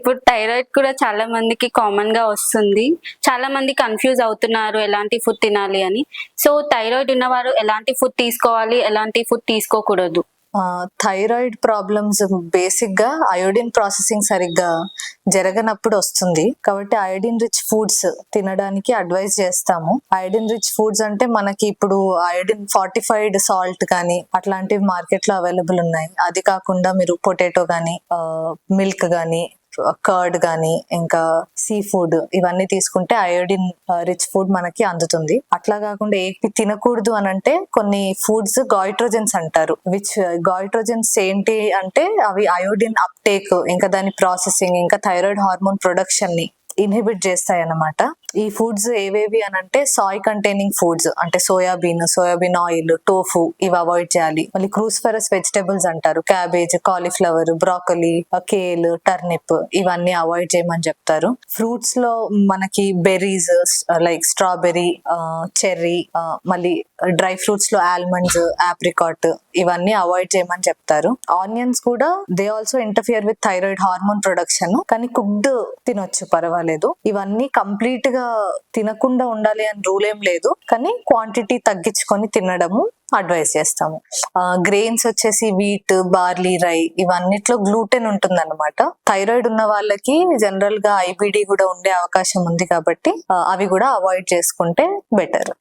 ఇప్పుడు థైరాయిడ్ కూడా చాలా మందికి కామన్ గా వస్తుంది. చాలా మంది కన్‌ఫ్యూజ్ అవుతున్నారు ఎలాంటి ఫుడ్ తినాలి అని. సో, థైరాయిడ్ ఉన్నవారు ఎలాంటి ఫుడ్ తీసుకోవాలి? ఎలాంటి ఫుడ్ తీసుకోకూడదు? థైరాయిడ్ ప్రాబ్లమ్స్ బేసిక్ గా అయోడిన్ ప్రాసెసింగ్ సరిగ్గా జరగనప్పుడు వస్తుంది. కాబట్టి అయోడిన్ రిచ్ ఫుడ్స్ తినడానికి అడ్వైజ్ చేస్తాము. అయోడిన్ రిచ్ ఫుడ్స్ అంటే మనకి ఇప్పుడు అయోడిన్ ఫార్టిఫైడ్ సాల్ట్ కానీ అట్లాంటివి మార్కెట్ లో అవైలబుల్ ఉన్నాయి. అది కాకుండా మీరు పొటాటో కానీ మిల్క్ కానీ కర్డ్ కానీ ఇంకా సీ ఫుడ్ ఇవన్నీ తీసుకుంటే అయోడిన్ రిచ్ ఫుడ్ మనకి అందుతుంది. అట్లా కాకుండా ఏపీ తినకూడదు అని అంటే కొన్ని ఫుడ్స్ గాయిట్రోజన్స్ అంటారు. విచ్ గాయిట్రోజన్స్ ఏంటి అంటే అవి అయోడిన్ అప్టేక్ ఇంకా దాని ప్రాసెసింగ్ ఇంకా థైరాయిడ్ హార్మోన్ ప్రొడక్షన్ ని ఇన్హిబిట్ చేస్తాయి అన్నమాట. ఈ ఫుడ్స్ ఏవేవి అని అంటే సాయ్ కంటైనింగ్ ఫుడ్స్ అంటే సోయాబీన్ ఆయిల్, టోఫు ఇవి అవాయిడ్ చేయాలి. మళ్ళీ క్రూసిఫరస్ వెజిటబుల్స్ అంటారు. Cabbage, cauliflower, broccoli, kale, turnip ఇవన్నీ అవాయిడ్ చేయమని చెప్తారు. ఫ్రూట్స్ లో మనకి బెర్రీస్ లైక్ స్ట్రాబెర్రీ, చెర్రీ, మళ్ళీ డ్రై ఫ్రూట్స్ లో ఆల్మండ్స్, ఆప్రికాట్ ఇవన్నీ అవాయిడ్ చేయమని చెప్తారు. ఆనియన్స్ కూడా they also interfere with thyroid hormone production. కానీ కుక్డ్ తినొచ్చు, పర్వాలేదు. ఇవన్నీ కంప్లీట్ గా తినకుండా ఉండాలి అని రూల్ ఏం లేదు, కానీ క్వాంటిటీ తగ్గించుకొని తినడము అడ్వైస్ చేస్తాము. గ్రెయిన్స్ వచ్చేసి వీట్, బార్లీ, రై ఇవన్నిట్లో గ్లూటెన్ ఉంటుంది అనమాట. థైరాయిడ్ ఉన్న వాళ్ళకి జనరల్ గా ఐబిడి కూడా ఉండే అవకాశం ఉంది కాబట్టి అవి కూడా అవాయిడ్ చేసుకుంటే బెటర్.